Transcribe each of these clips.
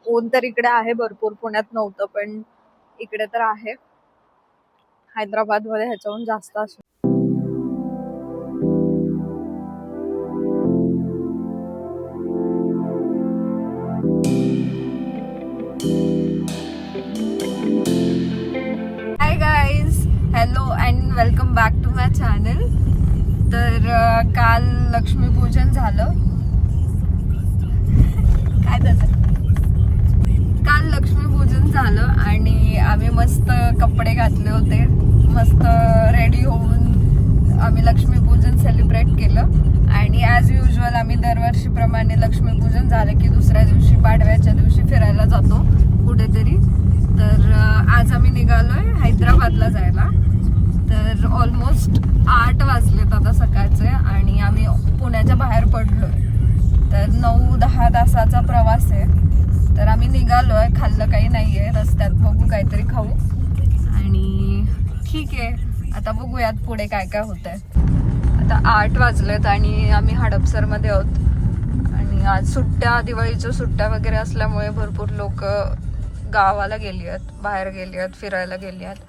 ऊन तर इकडे आहे भरपूर, पुण्यात नव्हतं पण इकडे तर आहे. हैदराबाद मध्ये ह्याच्याहून जास्त असं. Hi guys, hello and welcome back to my channel. तर काल लक्ष्मीपूजन झालं. काय त्याचं, काल लक्ष्मीपूजन झालं आणि आम्ही मस्त कपडे घातले होते, मस्त रेडी होऊन आम्ही लक्ष्मीपूजन सेलिब्रेट केलं. आणि ॲज युजल आम्ही दरवर्षीप्रमाणे लक्ष्मीपूजन झालं की दुसऱ्या दिवशी पाडव्याच्या दिवशी फिरायला जातो कुठेतरी. तर आज आम्ही निघालोय हैदराबादला जायला. तर ऑलमोस्ट 8 वाजलेत आता सकाळचे आणि आम्ही पुण्याच्या बाहेर पडलोय. तर 9-10 तासाचा प्रवास आहे. तर आम्ही निघालोय, खाल्लं काही नाहीये रस्त्यात, बघू काहीतरी खाऊ आणि ठीक आहे. आता बघूयात पुढे काय काय होतंय. आता 8 वाजलेत आणि आम्ही हडपसरमध्ये आहोत. आणि आज सुट्ट्या, दिवाळीच्या सुट्ट्या वगैरे असल्यामुळे भरपूर लोक गावाला गेली आहेत, बाहेर गेली आहेत, फिरायला गेली आहेत.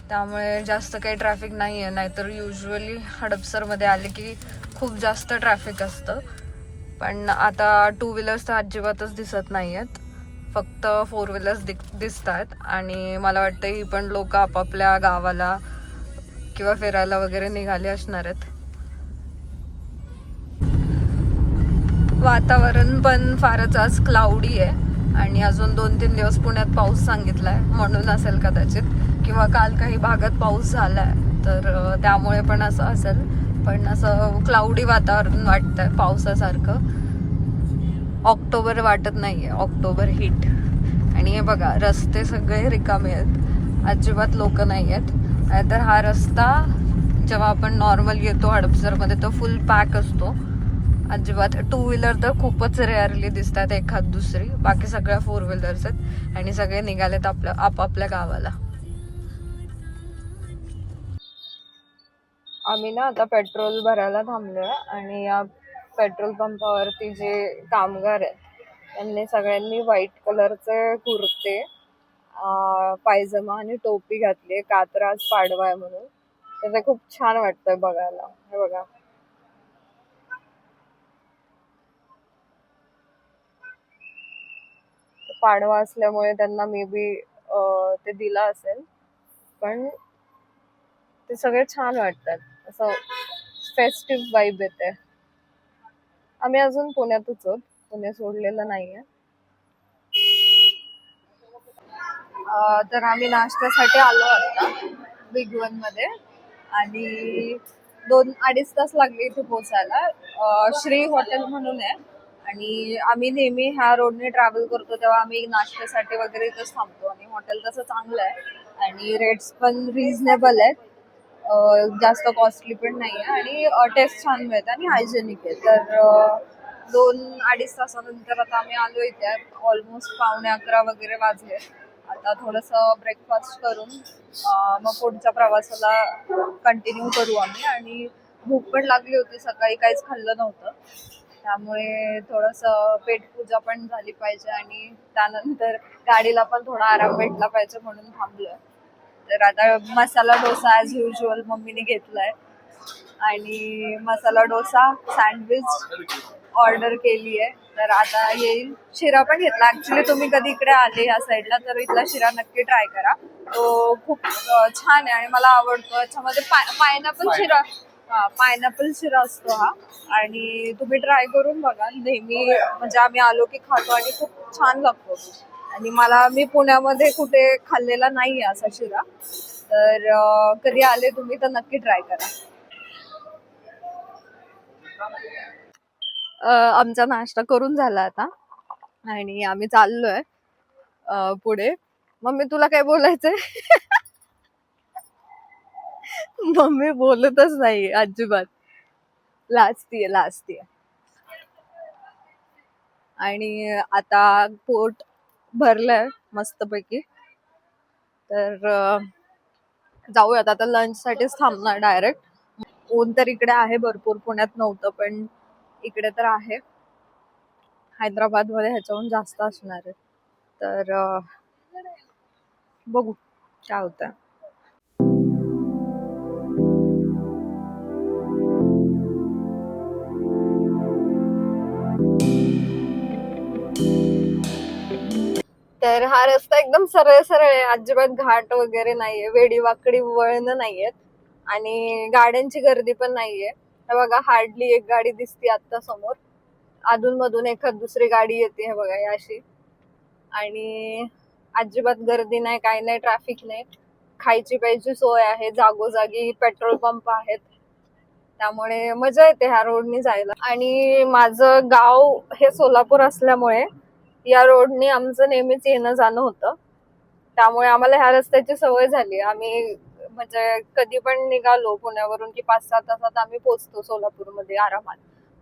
त्यामुळे जास्त काही ट्रॅफिक नाही आहे. नाहीतर युजली हडपसरमध्ये आले की खूप जास्त ट्रॅफिक असतं. पण आता 2 व्हीलर्स तर अजिबातच दिसत नाही आहेत, फक्त 4 व्हीलर्स दिसत आहेत. आणि मला वाटतं ही पण लोक आपापल्या गावाला किंवा फिरायला वगैरे निघाले असणार आहेत. वातावरण पण फारच आज क्लाउडी आहे आणि अजून 2-3 दिवस पुण्यात पाऊस सांगितलाय, म्हणून असेल कदाचित, किंवा काल काही भागात पाऊस झालाय तर त्यामुळे पण असं असेल. पण असं क्लाउडी वातावरण वाटतंय पावसासारखं. ऑक्टोबर वाटत नाहीये, ऑक्टोबर हीट. आणि हे बघा, रस्ते सगळे रिकामे आहेत, अजिबात लोक नाही आहेत. नाहीतर हा रस्ता जेव्हा आपण नॉर्मल येतो हडपसरमध्ये तो फुल पॅक असतो. अजिबात 2 व्हीलर तर खूपच रेअरली दिसतात, एखाद दुसरी. बाकी सगळ्या 4 व्हीलर्स आहेत आणि सगळे निघालेत आपापल्या गावाला. आम्ही ना आता पेट्रोल भरायला थांबलोय आणि या पेट्रोल पंपावरती जे कामगार आहेत त्यांनी सगळ्यांनी व्हाईट कलरचे कुर्ते, पायजमा आणि टोपी घातली, का तर आज पाडवा आहे म्हणून. तर ते खूप छान वाटतंय बघायला. हे बघा, पाडवा असल्यामुळे त्यांना मे बी ते दिला असेल, पण ते सगळे छान वाटतात. असं फेस्टिव्ह वाईब येते. आम्ही अजून पुण्यातच आहोत, पुणे सोडलेलं नाहीये. तर आम्ही नाश्त्यासाठी आलो आता बिग वन मध्ये आणि 2-2.5 तास लागले इथे पोहोचायला. श्री हॉटेल म्हणून आहे आणि आम्ही नेहमी ह्या रोडने ट्रॅव्हल करतो तेव्हा आम्ही नाश्त्यासाठी वगैरे इथंच थांबतो. आणि हॉटेल तसं चांगलं आहे आणि रेट्स पण रिझनेबल आहेत, जास्त कॉस्टली पण नाही आहे आणि टेस्ट छान मिळते आणि हायजेनिक आहे. तर 2-2.5 तासानंतर आता आम्ही आलो इथे. ऑलमोस्ट 11:15 वगैरे वाजले. आता थोडंसं ब्रेकफास्ट करून मग पुढच्या प्रवासाला कंटिन्यू करू आम्ही. आणि भूक पण लागली होती, सकाळी काहीच खाल्लं नव्हतं, त्यामुळे थोडंसं पेटपूजा पण झाली पाहिजे आणि त्यानंतर गाडीला पण थोडा आराम भेटला पाहिजे म्हणून थांबलोय. तर आता मसाला डोसा ॲज युजल मम्मीने घेतलाय आणि मसाला डोसा, सँडविच ऑर्डर केली आहे. तर आता येईल. शिरा पण घेतला. ऍक्च्युली तुम्ही कधी इकडे आले या साईडला तर इथला शिरा नक्की ट्राय करा, तो खूप छान आहे आणि मला आवडतो. याच्यामध्ये पायनॅपल शिरा, पायनॅपल शिरा असतो हा. आणि तुम्ही ट्राय करून बघा, नेहमी म्हणजे आम्ही आलो की खातो आणि खूप छान लागतो. आणि मी पुण्यामध्ये कुठे खाल्लेला नाहीये असा शिरा. तर कधी आले तुम्ही तर नक्की ट्राय करा. आमचा नाश्ता करून झाला आता आणि आम्ही चाललोय पुढे. मम्मी तुला काय बोलायचंय? मम्मी बोलतच नाही अजिबात, लाजतीये. आणि आता पोट भरलंय मस्तपैकी. तर जाऊयात आता, लंच साठीच थांबणार डायरेक्ट. ऊन तर इकडे आहे भरपूर, पुण्यात नव्हतं पण इकडे तर आहे. हैदराबाद मध्ये ह्याच्याहून जास्त असणार आहे. तर बघू काय होतं. तर हा रस्ता एकदम सरळ सरळ आहे, अजिबात घाट वगैरे नाहीये, वेडीवाकडी वळण नाहीयेत आणि गाड्यांची गर्दी पण नाहीये. हे बघा हार्डली एक गाडी दिसते आता समोर, अधून मधून एखाद दुसरी गाडी येते हे बघा अशी. आणि अजिबात गर्दी नाही, काही नाही, ट्रॅफिक नाही. खायची प्यायची सोय आहे, जागोजागी पेट्रोल पंप आहेत, त्यामुळे मजा येते ह्या रोडनी जायला. आणि माझं गाव हे सोलापूर असल्यामुळे या रोडनी आमचं नेहमीच येणं जाणं होतं, त्यामुळे आम्हाला ह्या रस्त्याची सवय झाली. आम्ही म्हणजे कधी पण निघालो पुण्यावरून की 5-6 तासात आम्ही पोहोचतो सोलापूरमध्ये आरामात,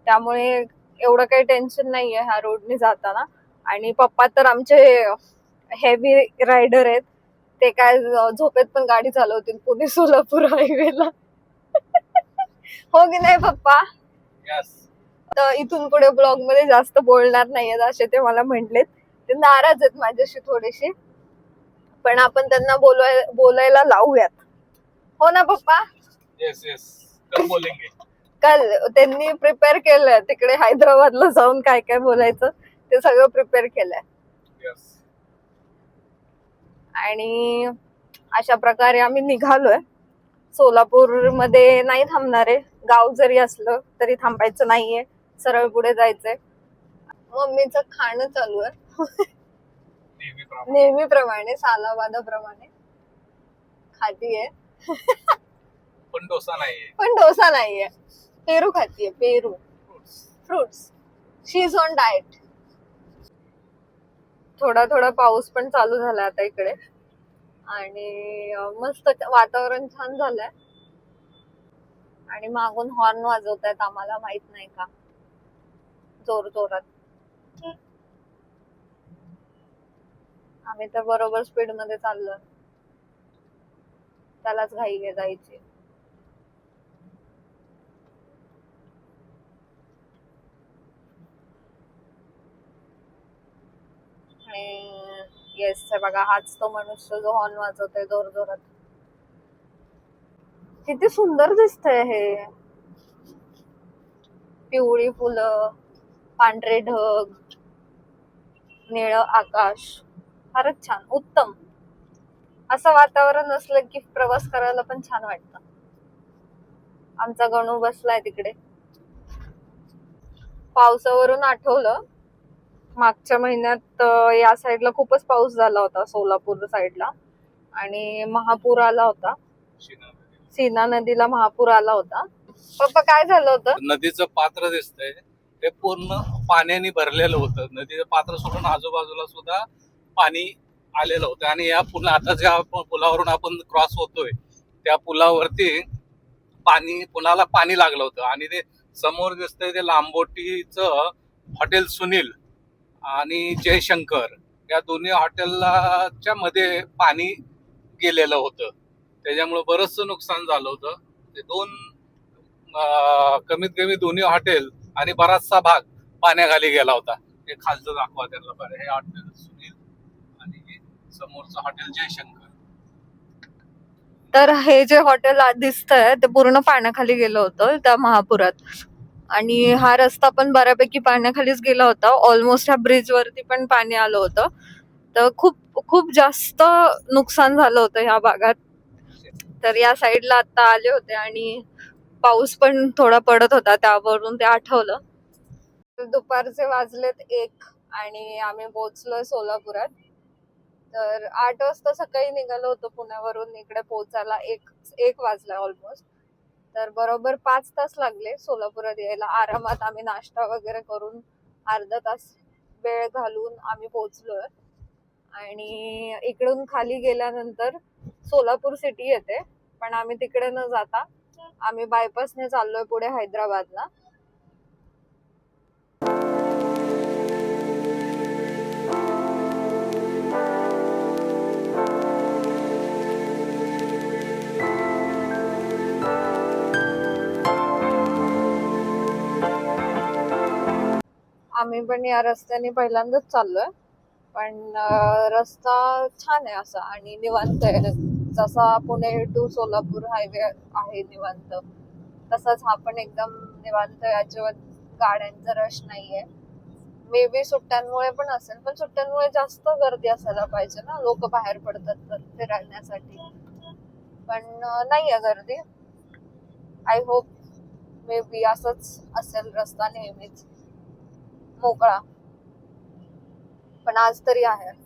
त्यामुळे एवढं काही टेन्शन नाहीये ह्या रोडनी जाताना. आणि पप्पा तर आमचे हेवी रायडर आहेत, ते काय झोपेत पण गाडी चालवतील पुणे सोलापूर हायवेला. हो की नाही पप्पा? तर इथून पुढे ब्लॉग मध्ये जास्त बोलणार नाहीयेत असे ते मला म्हटलेत. ते नाराज आहेत माझ्याशी थोडेसे, पण आपण त्यांना बोलायला लावूयात. हो ना पप्पा? येस येस, कल बोलेंगे. काल त्यांनी प्रिपेअर केलंय, तिकडे हैदराबादला जाऊन काय काय बोलायचं ते सगळं प्रिपेअर केलंय. आणि अशा प्रकारे आम्ही निघालोय. सोलापूर मध्ये नाही थांबणार आहे, गाव जरी असलं तरी थांबायचं नाहीये, सरळ पुढे जायचंय. मम्मीचं खाणं चालू आहे नेहमीप्रमाणे, सालाबादाप्रमाणे खातीये. पण डोसा नाहीये, पेरू खातीये, पेरू, fruits. She is on diet. थोडा थोडा पाऊस पण चालू झाला आता इकडे आणि मस्त वातावरण छान झालंय. आणि मागून हॉर्न वाजवतायत, आम्हाला माहित नाही का, जोर जोरात. आम्ही तर बरोबर स्पीड मध्ये चाललोय, त्यालाच घाई आहे जायची. येस, बघा हाच तो मनुष्य जो हॉर्न वाजवतोय जोर जोरात. किती सुंदर दिसतंय हे. पिवळी फुलं, पांढरे ढग, निळ आकाश, फारच छान, उत्तम. असं वातावरण असलं की प्रवास करायला पण छान वाटतं. आमचा गणू बसलाय तिकडे. पावसावरून आठवलं, मागच्या महिन्यात या साईडला खूपच पाऊस झाला होता, सोलापूर साईडला, आणि महापूर आला होता. सीना नदीला महापूर आला होता. पप्पा काय झालं होतं? नदीचं पात्र दिसतंय ते पूर्ण पाण्याने भरलेलं होतं. नदीचं पात्र सोडून आजूबाजूला सुद्धा पाणी आलेलं होतं. आणि या आता ज्या पुलावरून आपण क्रॉस होतोय त्या पुलावरती पुलाला पाणी लागलं होतं. आणि ते समोर दिसतंय ते लांबोटीचं हॉटेल सुनील आणि जयशंकर, या दोन्ही हॉटेलच्या मध्ये पाणी गेलेलं होतं. त्याच्यामुळे बरचसं नुकसान झालं होतं. ते कमीत कमी दोन्ही हॉटेल आणि बराचसा भाग पाण्याखाली गेला होता. ते खालचं दाखवा त्यांना बरं. हे हॉटेल सुनील आणि समोरचं हॉटेल जयशंकर. तर हे जे हॉटेल दिसतंय ते पूर्ण पाण्याखाली गेलं होतं त्या महापुरात. आणि हा रस्ता पण बऱ्यापैकी पाण्याखालीच गेला होता. ऑलमोस्ट ह्या ब्रिज वरती पण पाणी आलं होतं. तर खूप खूप जास्त नुकसान झालं होतं ह्या भागात. तर या साईडला आता आले होते आणि पाऊस पण थोडा पडत होता, त्यावरून ते आठवलं. दुपारचे वाजलेत 1 आणि आम्ही पोहोचलोय सोलापुरात. तर 8 वाजता सकाळी निघालो होतो पुण्यावरून, इकडे पोहोचायला 1 वाजला ऑलमोस्ट. तर बरोबर 5 तास लागले सोलापुरात यायला. आरामात आम्ही नाश्ता वगैरे करून अर्धा तास वेळ घालून आम्ही पोहोचलोय. आणि इकडून खाली गेल्यानंतर सोलापूर सिटी येते, पण आम्ही तिकडे न जाता आम्ही बायपासने चाललोय पुढे हैदराबादला. आम्ही पण या रस्त्याने पहिल्यांदाच चाललोय. पण रस्ता छान आहे असा आणि निवांत आहे. जसा पुणे टू सोलापूर हायवे आहे निवांत, तसाच हा पण एकदम निवांत आहे. अजिबात गाड्यांचा रश नाहीये. मे बी सुट्ट्यांमुळे पण असेल, पण सुट्ट्यांमुळे जास्त गर्दी असायला पाहिजे ना, लोक बाहेर पडतात तर फिरण्यासाठी. पण नाहीये गर्दी. आय होप मे बी असंच असेल रस्ता नेहमीच मोकळा, पण आज तरी आहे.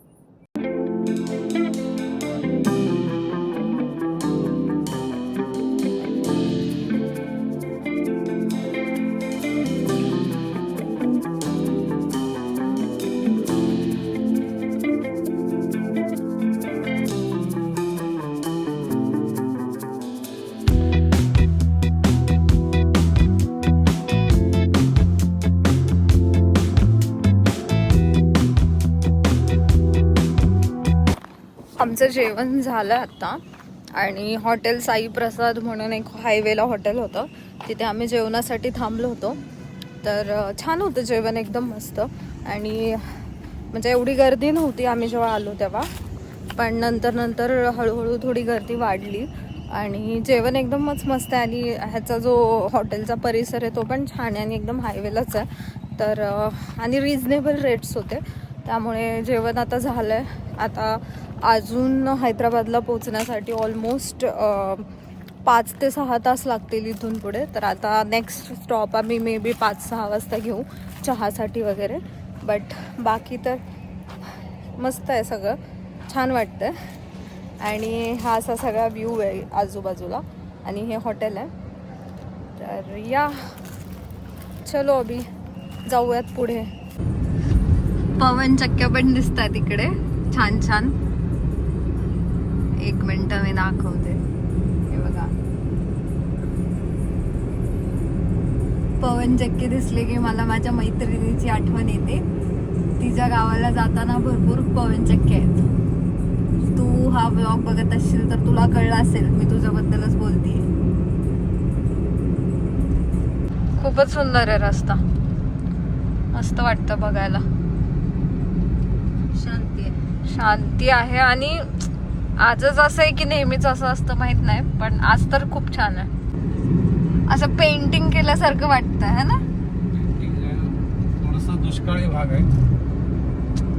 आमचं जेवण झालं आता आणि हॉटेल साई प्रसाद म्हणून एक हायवेला हॉटेल होतं, तिथे आम्ही जेवणासाठी थांबलो होतो. तर छान होतं जेवण, एकदम मस्त. आणि म्हणजे एवढी गर्दी नव्हती आम्ही जेव्हा आलो तेव्हा, पण नंतर हळूहळू थोडी गर्दी वाढली आणि जेवण एकदमच मस्त आहे. आणि ह्याचा जो हॉटेलचा परिसर आहे तो पण छान आहे आणि एकदम हायवेलाच आहे. तर आणि रिजनेबल रेट्स होते, त्यामुळे जेवण आता झालं आहे. आता अजून हैदराबादला पोचण्यासाठी ऑलमोस्ट 5 ते 6 तास लागतील इथून पुढे. तर आता नेक्स्ट स्टॉप आम्ही मे बी 5-6 वाजता घेऊ चहासाठी वगैरे. बट बाकी तर मस्त आहे, सगळं छान वाटतं. आणि हा असा सगळा व्ह्यू आहे आजूबाजूला आणि हे हॉटेल आहे. तर या चलो अभी जाऊयात पुढे. पवन चक्क्या पण दिसतात इकडे छान छान. एक मिनिट मी दाखवते. हे बघा, पवन चक्की दिसले की मला माझ्या मैत्रिणीची आठवण येते. तिच्या गावाला जाताना भरपूर पवन चक्की आहेत. तू हा व्लॉग बघत असशील तर तुला कळलं असेल, मी तुझ्याबद्दलच बोलतेय. खूपच सुंदर आहे रस्ता, मस्त वाटतं बघायला. शांती आहे. आणि आजच असं आहे की नेहमीच असं असतं माहित नाही, पण आज तर खूप छान आहे. असं पेंटिंग केल्यासारखं वाटतं है ना. थोडंसं दुष्काळी भाग आहे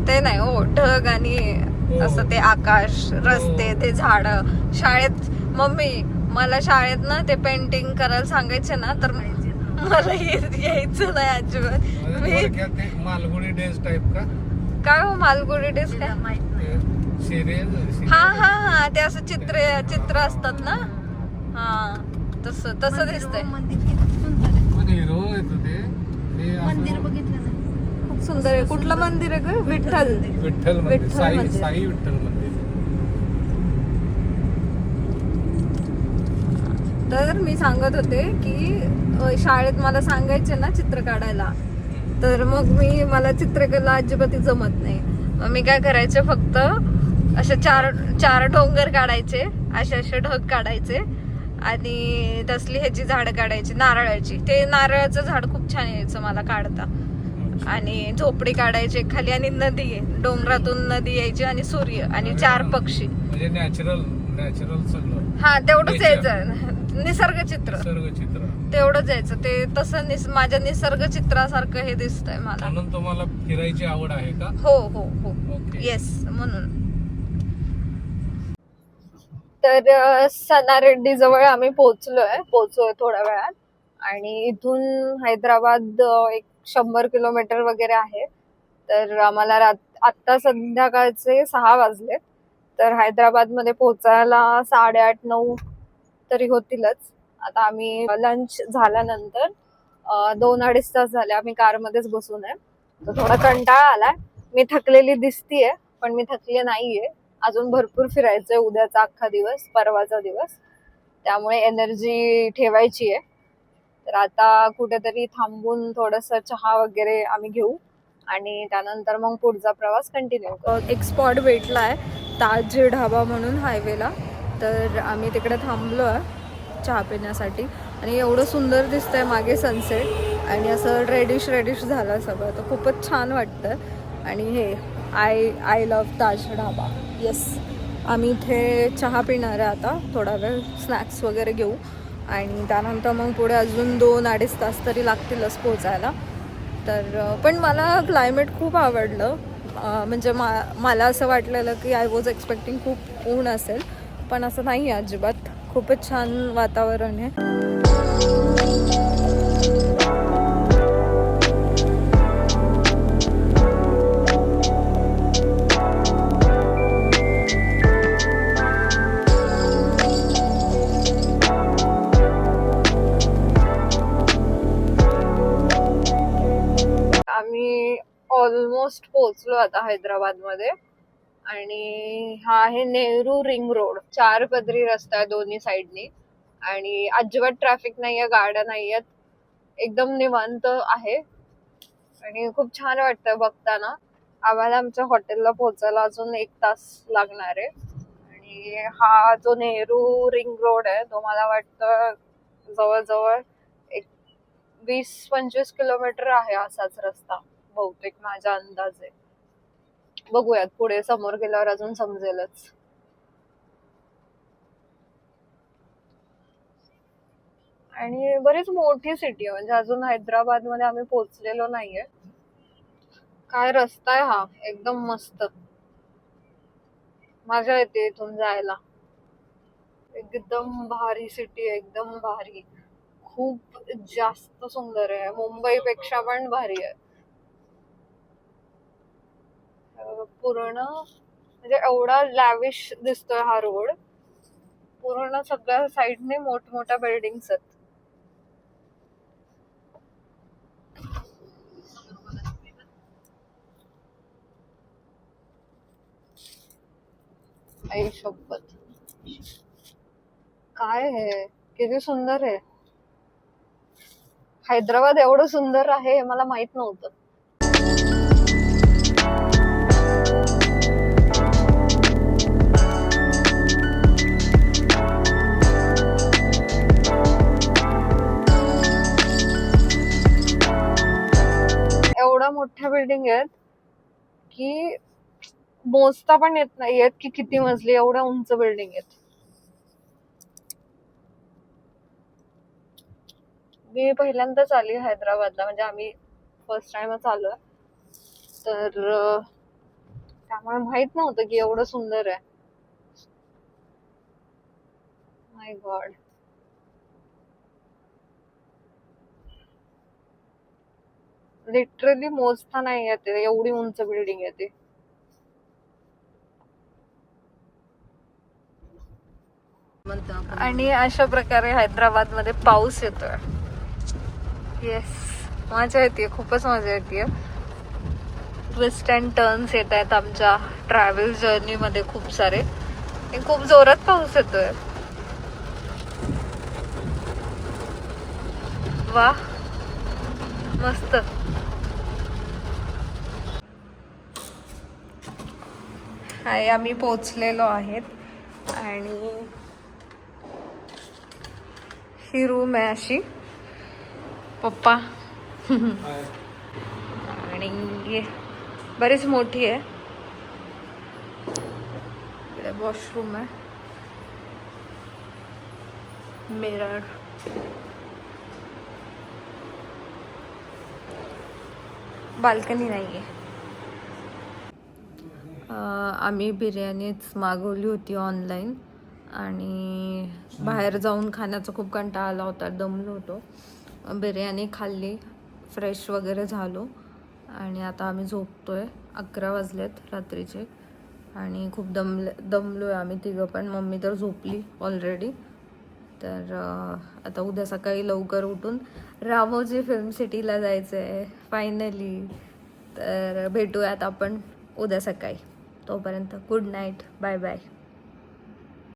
ते नाही हो, ढग आणि असं ते आकाश, रस्ते, ते झाड. शाळेत मम्मी मला शाळेत ना ते पेंटिंग करायला सांगायचे ना, तर मला यायचं नाही अजिबात. मी मालगुडी डेज टाइप का काय हो, मालगुडी डेज काय? हा हा हा, ते असं चित्र असतात ना. हा तसं दिसतंय. मंदिर बघितलं ना, खूप सुंदर आहे. कुठलं मंदिर आहे ग? विठ्ठल मंदिर. साई विठ्ठल मंदिर. तर मी सांगत होते की शाळेत मला सांगायचे ना चित्र काढायला, तर मग मला चित्रकला अजिबात जमत नाही. मग मी काय करायचे, फक्त असे चार डोंगर काढायचे, असे ढग काढायचे आणि तसली ह्याची झाडं काढायची, नारळाची. ते नारळाचं झाड खूप छान यायचं मला काढता. आणि झोपडी काढायची खाली आणि नदी, डोंगरातून नदी यायची आणि सूर्य आणि 4 पक्षी. म्हणजे नॅचरल सगळं. हा तेवढंच यायचं, निसर्ग चित्र तेवढंच यायचं. ते तसं माझ्या निसर्ग चित्रासारखं हे दिसतंय मला. म्हणून तुम्हाला फिरायची आवड आहे का? हो हो हो, येस. म्हणून तर सनारेड्डी जवळ आम्ही पोहोचलोय थोड्या वेळात. आणि इथून हैदराबाद एक 100 किलोमीटर वगैरे आहे. तर आम्हाला आत्ता संध्याकाळचे 6 वाजलेत. तर हैदराबाद मध्ये पोहोचायला 8:30-9 तरी होतीलच. आता आम्ही लंच झाल्यानंतर 2-2.5 तास झाले आम्ही कारमध्येच बसून आहे. तर थोडा कंटाळा आलाय. मी थकलेली दिसतीये, पण मी थकले नाहीये. अजून भरपूर फिरायचंय, उद्याचा अख्खा दिवस, परवाचा दिवस, त्यामुळे एनर्जी ठेवायची आहे. तर आता कुठेतरी थांबून थोडस चहा वगैरे आम्ही घेऊ आणि त्यानंतर मग पुढचा प्रवास कंटिन्यू. एक स्पॉट भेटलाय, ताज ढाबा म्हणून हायवेला. तर आम्ही तिकडे थांबलोय चहा पिण्यासाठी. आणि एवढं सुंदर दिसतंय मागे सनसेट आणि असं रेडिश झालं सगळं, तर खूपच छान वाटतं. आणि हे I love Taj dhaba. Yes, आम्ही इथे चहा पिणार आहे आता, थोडा वेळ स्नॅक्स वगैरे घेऊ आणि त्यानंतर मग पुढे अजून 2-2.5 तास तरी लागतीलच पोचायला. तर पण मला क्लायमेट खूप आवडलं. म्हणजे मला असं वाटलेलं की आय वॉज एक्सपेक्टिंग खूप ऊन असेल, पण असं नाही आहे अजिबात. खूपच छान वातावरण आहे. आम्ही ऑलमोस्ट पोहोचलो आता हैदराबादमध्ये आणि हा आहे नेहरू रिंग रोड. 4 पदरी रस्ता आहे दोन्ही साईडनी आणि अजिबात ट्रॅफिक नाहीये, गाड्या नाहीयेत, एकदम निवांत आहे आणि खूप छान वाटतं बघताना. आम्हाला आमच्या हॉटेलला पोहोचायला अजून 1 तास लागणार आहे आणि हा जो नेहरू रिंग रोड आहे तो मला वाटतं जवळजवळ 20-25 किलोमीटर आहे असाच रस्ता बहुतेक, माझा अंदाज आहे. बघूयात पुढे समोर गेल्यावर अजून समजेलच. आणि बरीच मोठी सिटी आहे, म्हणजे अजून हैदराबाद मध्ये आम्ही पोहोचलेलो नाहीये. काय रस्ता आहे हा, एकदम मस्त, मजा येते इथून जायला. एकदम भारी सिटी आहे, एकदम भारी, खूप जास्त सुंदर आहे, मुंबईपेक्षा पण भारी आहे. पूर्ण म्हणजे एवढा लॅविश दिसतोय हा रोड. पूर्ण सगळ्या साईडने मोठमोठ्या बिल्डिंग्स आहेत. आई शपथ, काय हे, किती सुंदर आहे. हैदराबाद एवढं सुंदर आहे हे मला माहित नव्हतं. एवढ्या मोठ्या बिल्डिंग आहेत की मोजता पण येत नाहीयेत की किती मजली, एवढ्या उंच बिल्डिंग आहेत. मी पहिल्यांदाच आली हैदराबादला, म्हणजे आम्ही फर्स्ट टाइमच आलोय, तर त्यामुळे माहित नव्हतं की एवढं सुंदर आहे. माय गॉड, लिटरली मोजता नाही येते एवढी उंच बिल्डिंग आहे ती. आणि अशा प्रकारे हैदराबाद मध्ये पाऊस येतोय. येस, मजा येते, खूपच मजा येते. ट्विस्ट अँड टर्न्स येत आहेत आमच्या ट्रॅव्हल जर्नी मध्ये खूप सारे. खूप जोरात पाऊस येतोय. वा, मस्त. हाय, आम्ही पोचलेलो आहेत आणि ही रूम आहे अशी. पप्पा आणि बरीच मोठी आहे. वॉशरूम आहे, मिरर, बाल्कनी नाहीये. आम्ही बिर्याणीच मागवली होती ऑनलाईन आणि बाहेर जाऊन खाण्याचा खूप कंटाळा आला होता, दमलो होतो. बिर्याणी खाल्ली, फ्रेश वगैरे झालो आणि आता आम्ही झोपतोय. 11 वाजलेत रात्रीचे आणि खूप दमलोय आम्ही तिघं पण. मम्मी तर झोपली ऑलरेडी. तर आता उद्या सकाळी लवकर उठून रामोजी फिल्म सिटीला जायचं आहे फायनली. तर भेटूयात आपण उद्या सकाळी. तोपर्यंत गुड नाईट, बाय बाय.